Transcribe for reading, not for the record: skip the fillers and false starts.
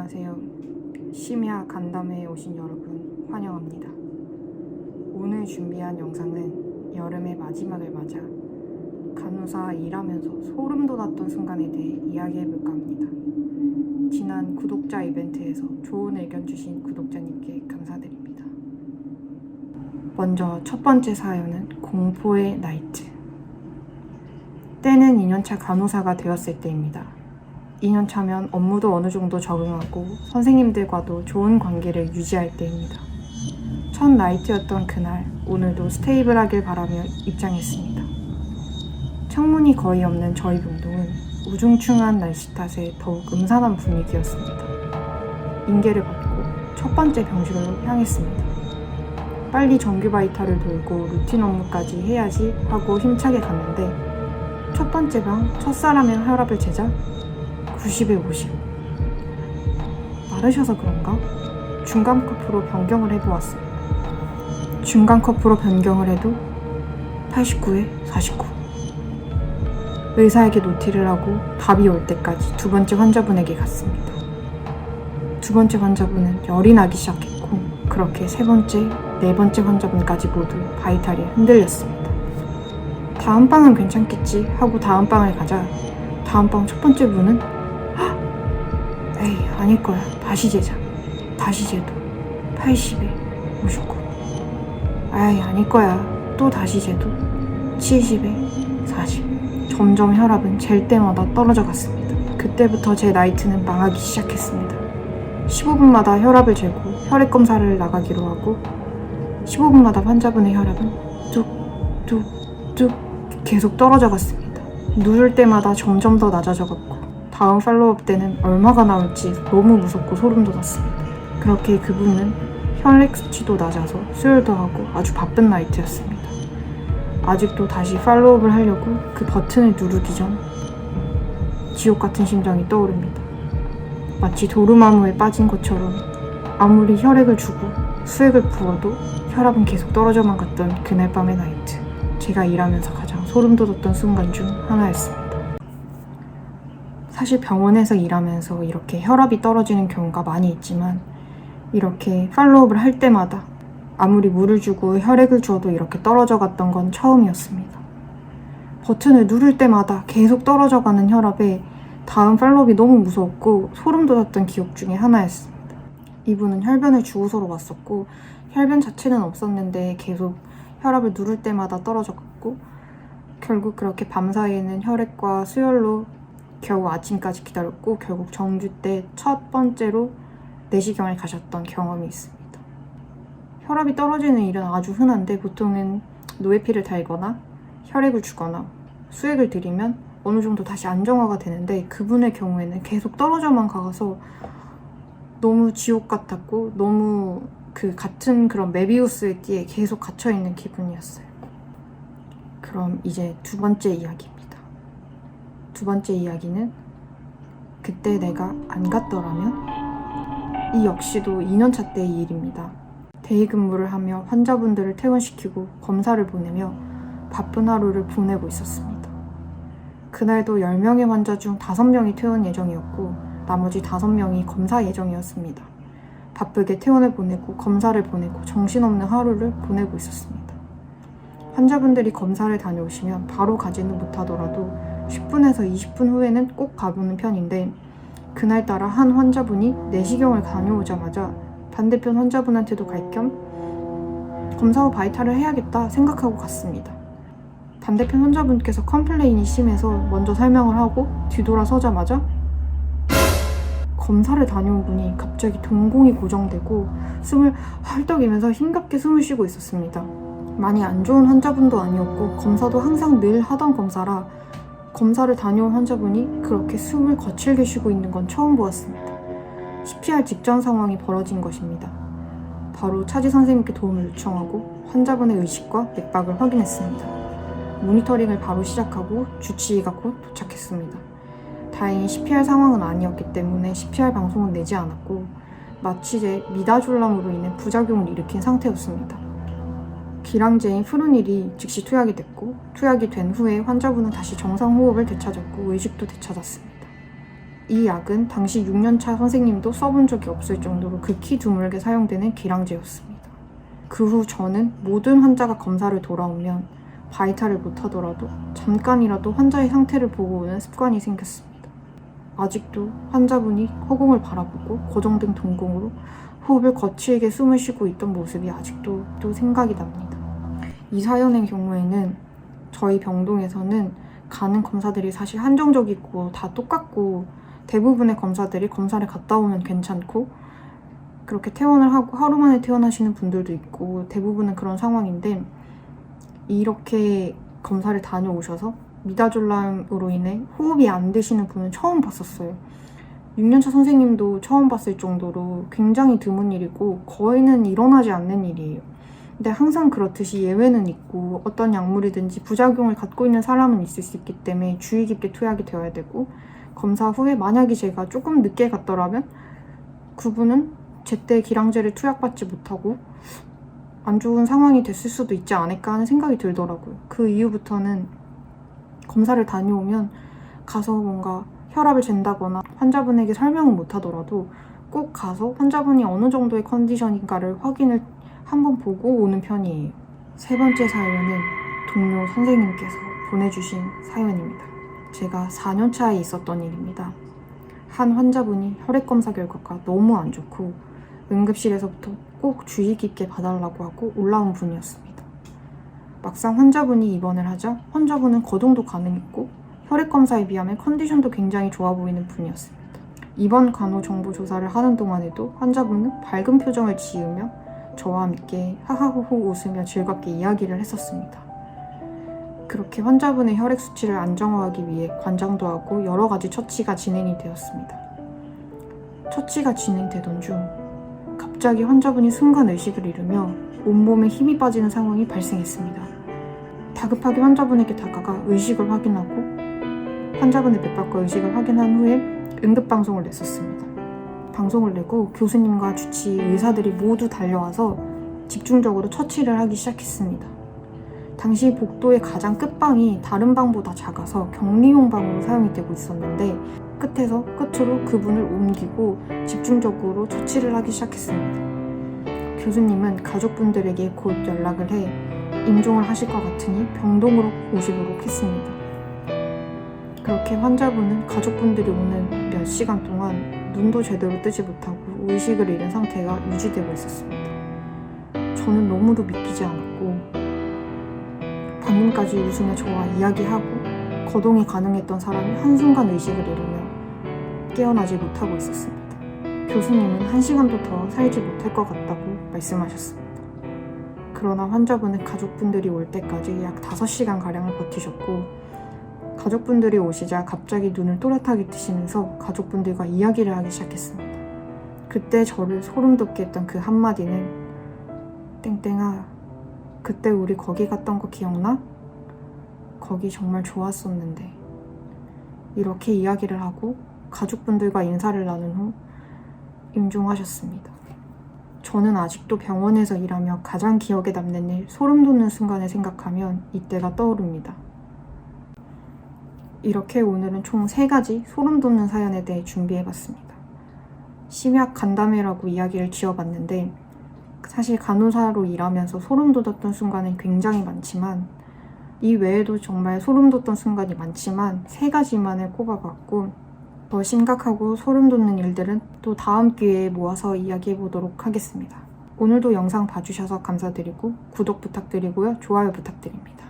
안녕하세요. 심야 간담회에 오신 여러분 환영합니다. 오늘 준비한 영상은 여름의 마지막을 맞아 간호사 일하면서 소름 돋았던 순간에 대해 이야기해볼까 합니다. 지난 구독자 이벤트에서 좋은 의견 주신 구독자님께 감사드립니다. 먼저 첫 번째 사연은 공포의 나이트. 때는 2년차 간호사가 되었을 때입니다. 2년 차면 업무도 어느 정도 적응하고 선생님들과도 좋은 관계를 유지할 때입니다. 첫 나이트였던 그날, 오늘도 스테이블하길 바라며 입장했습니다. 창문이 거의 없는 저희 병동은 우중충한 날씨 탓에 더욱 음산한 분위기였습니다. 인계를 받고 첫 번째 병실로 향했습니다. 빨리 정규 바이탈을 돌고 루틴 업무까지 해야지 하고 힘차게 갔는데 첫 번째 방 첫사람의 혈압을 재자 90에 50. 마르셔서 그런가? 중간 커프로 변경을 해보았습니다. 중간 커프로 변경을 해도 89에 49. 의사에게 노티를 하고 답이 올 때까지 두 번째 환자분에게 갔습니다. 두 번째 환자분은 열이 나기 시작했고 그렇게 세 번째, 네 번째 환자분까지 모두 바이탈이 흔들렸습니다. 다음 방은 괜찮겠지 하고 다음 방을 가자 다음 방 첫 번째 분은 에이 아닐 거야 다시 재자 다시 재도 80에 59. 에이 아닐 거야 또 다시 재도 70에 40. 점점 혈압은 잴 때마다 떨어져 갔습니다. 그때부터 제 나이트는 망하기 시작했습니다. 15분마다 혈압을 재고 혈액 검사를 나가기로 하고 15분마다 환자분의 혈압은 뚝뚝뚝 계속 떨어져 갔습니다. 누울 때마다 점점 더 낮아져 갔고 다음 팔로우업 때는 얼마가 나올지 너무 무섭고 소름 돋았습니다. 그렇게 그분은 혈액 수치도 낮아서 수혈도 하고 아주 바쁜 나이트였습니다. 아직도 다시 팔로우업을 하려고 그 버튼을 누르기 전 지옥 같은 심정이 떠오릅니다. 마치 도루마무에 빠진 것처럼 아무리 혈액을 주고 수액을 부어도 혈압은 계속 떨어져만 갔던 그날 밤의 나이트. 제가 일하면서 가장 소름 돋았던 순간 중 하나였습니다. 사실 병원에서 일하면서 이렇게 혈압이 떨어지는 경우가 많이 있지만 이렇게 팔로우업을 할 때마다 아무리 물을 주고 혈액을 주어도 이렇게 떨어져 갔던 건 처음이었습니다. 버튼을 누를 때마다 계속 떨어져 가는 혈압에 다음 팔로우업이 너무 무서웠고 소름 돋았던 기억 중에 하나였습니다. 이분은 혈변을 주고서로 왔었고 혈변 자체는 없었는데 계속 혈압을 누를 때마다 떨어져 갔고 결국 그렇게 밤사이에는 혈액과 수혈로 겨우 아침까지 기다렸고 결국 정규 때 첫 번째로 내시경을 가셨던 경험이 있습니다. 혈압이 떨어지는 일은 아주 흔한데 보통은 노에피를 달거나 혈액을 주거나 수액을 드리면 어느 정도 다시 안정화가 되는데 그분의 경우에는 계속 떨어져만 가서 너무 지옥 같았고 너무 그 같은 그런 메비우스의 띠에 계속 갇혀있는 기분이었어요. 그럼 이제 두 번째 이야기입니다. 두 번째 이야기는 그때 내가 안 갔더라면? 이 역시도 2년차 때의 일입니다. 대의 근무를 하며 환자분들을 퇴원시키고 검사를 보내며 바쁜 하루를 보내고 있었습니다. 그날도 10명의 환자 중 5명이 퇴원 예정이었고 나머지 5명이 검사 예정이었습니다. 바쁘게 퇴원을 보내고 검사를 보내고 정신없는 하루를 보내고 있었습니다. 환자분들이 검사를 다녀오시면 바로 가지는 못하더라도 10분에서 20분 후에는 꼭 가보는 편인데 그날따라 한 환자분이 내시경을 다녀오자마자 반대편 환자분한테도 갈 겸 검사 후 바이탈을 해야겠다 생각하고 갔습니다. 반대편 환자분께서 컴플레인이 심해서 먼저 설명을 하고 뒤돌아서자마자 검사를 다녀온 분이 갑자기 동공이 고정되고 숨을 헐떡이면서 흰갑게 숨을 쉬고 있었습니다. 많이 안 좋은 환자분도 아니었고 검사도 항상 늘 하던 검사라 검사를 다녀온 환자분이 그렇게 숨을 거칠게 쉬고 있는 건 처음 보았습니다. CPR 직전 상황이 벌어진 것입니다. 바로 차지 선생님께 도움을 요청하고 환자분의 의식과 맥박을 확인했습니다. 모니터링을 바로 시작하고 주치의가 곧 도착했습니다. 다행히 CPR 상황은 아니었기 때문에 CPR 방송은 내지 않았고 마취 제 미다졸람으로 인해 부작용을 일으킨 상태였습니다. 기량제인 프루닐이 즉시 투약이 됐고 투약이 된 후에 환자분은 다시 정상 호흡을 되찾았고 의식도 되찾았습니다. 이 약은 당시 6년차 선생님도 써본 적이 없을 정도로 극히 드물게 사용되는 기량제였습니다. 그 후 저는 모든 환자가 검사를 돌아오면 바이탈을 못하더라도 잠깐이라도 환자의 상태를 보고 오는 습관이 생겼습니다. 아직도 환자분이 허공을 바라보고 고정된 동공으로 호흡을 거칠게 숨을 쉬고 있던 모습이 아직도 생각이 납니다. 이 사연의 경우에는 저희 병동에서는 가는 검사들이 사실 한정적이고 다 똑같고 대부분의 검사들이 검사를 갔다 오면 괜찮고 그렇게 퇴원을 하고 하루 만에 퇴원하시는 분들도 있고 대부분은 그런 상황인데 이렇게 검사를 다녀오셔서 미다졸람으로 인해 호흡이 안 되시는 분은 처음 봤었어요. 6년차 선생님도 처음 봤을 정도로 굉장히 드문 일이고 거의는 일어나지 않는 일이에요. 근데 항상 그렇듯이 예외는 있고 어떤 약물이든지 부작용을 갖고 있는 사람은 있을 수 있기 때문에 주의 깊게 투약이 되어야 되고 검사 후에 만약에 제가 조금 늦게 갔더라면 그분은 제때 기량제를 투약받지 못하고 안 좋은 상황이 됐을 수도 있지 않을까 하는 생각이 들더라고요. 그 이후부터는 검사를 다녀오면 가서 뭔가 혈압을 잰다거나 환자분에게 설명은 못하더라도 꼭 가서 환자분이 어느 정도의 컨디션인가를 확인을 한번 보고 오는 편이에요. 세 번째 사연은 동료 선생님께서 보내주신 사연입니다. 제가 4년 차에 있었던 일입니다. 한 환자분이 혈액검사 결과가 너무 안 좋고 응급실에서부터 꼭 주의 깊게 봐달라고 하고 올라온 분이었습니다. 막상 환자분이 입원을 하자 환자분은 거동도 가능했고 혈액검사에 비하면 컨디션도 굉장히 좋아 보이는 분이었습니다. 입원 간호 정보 조사를 하는 동안에도 환자분은 밝은 표정을 지으며 저와 함께 하하호호 웃으며 즐겁게 이야기를 했었습니다. 그렇게 환자분의 혈액 수치를 안정화하기 위해 관장도 하고 여러 가지 처치가 진행이 되었습니다. 처치가 진행되던 중 갑자기 환자분이 순간 의식을 잃으며 온몸에 힘이 빠지는 상황이 발생했습니다. 다급하게 환자분에게 다가가 의식을 확인하고 환자분의 맥박과 의식을 확인한 후에 응급방송을 냈었습니다. 방송을 내고 교수님과 주치, 의사들이 모두 달려와서 집중적으로 처치를 하기 시작했습니다. 당시 복도의 가장 끝방이 다른 방보다 작아서 격리용 방으로 사용이 되고 있었는데 끝에서 끝으로 그분을 옮기고 집중적으로 처치를 하기 시작했습니다. 교수님은 가족분들에게 곧 연락을 해 임종을 하실 것 같으니 병동으로 오시도록 했습니다. 그렇게 환자분은 가족분들이 오는 몇 시간 동안 눈도 제대로 뜨지 못하고 의식을 잃은 상태가 유지되고 있었습니다. 저는 너무도 믿기지 않았고 방금까지 웃으며 저와 이야기하고 거동이 가능했던 사람이 한순간 의식을 잃으며 깨어나지 못하고 있었습니다. 교수님은 1시간도 더 살지 못할 것 같다고 말씀하셨습니다. 그러나 환자분은 가족분들이 올 때까지 약 5시간가량을 버티셨고 가족분들이 오시자 갑자기 눈을 또렷하게 뜨시면서 가족분들과 이야기를 하기 시작했습니다. 그때 저를 소름 돋게 했던 그 한마디는 땡땡아, 그때 우리 거기 갔던 거 기억나? 거기 정말 좋았었는데. 이렇게 이야기를 하고 가족분들과 인사를 나눈 후 임종하셨습니다. 저는 아직도 병원에서 일하며 가장 기억에 남는 일, 소름 돋는 순간을 생각하면 이때가 떠오릅니다. 이렇게 오늘은 총 3가지 소름 돋는 사연에 대해 준비해봤습니다. 심약 간담회라고 이야기를 지어봤는데 사실 간호사로 일하면서 소름 돋았던 순간은 굉장히 많지만 이 외에도 정말 소름 돋던 순간이 많지만 3가지만을 꼽아봤고 더 심각하고 소름 돋는 일들은 또 다음 기회에 모아서 이야기해보도록 하겠습니다. 오늘도 영상 봐주셔서 감사드리고 구독 부탁드리고요. 좋아요 부탁드립니다.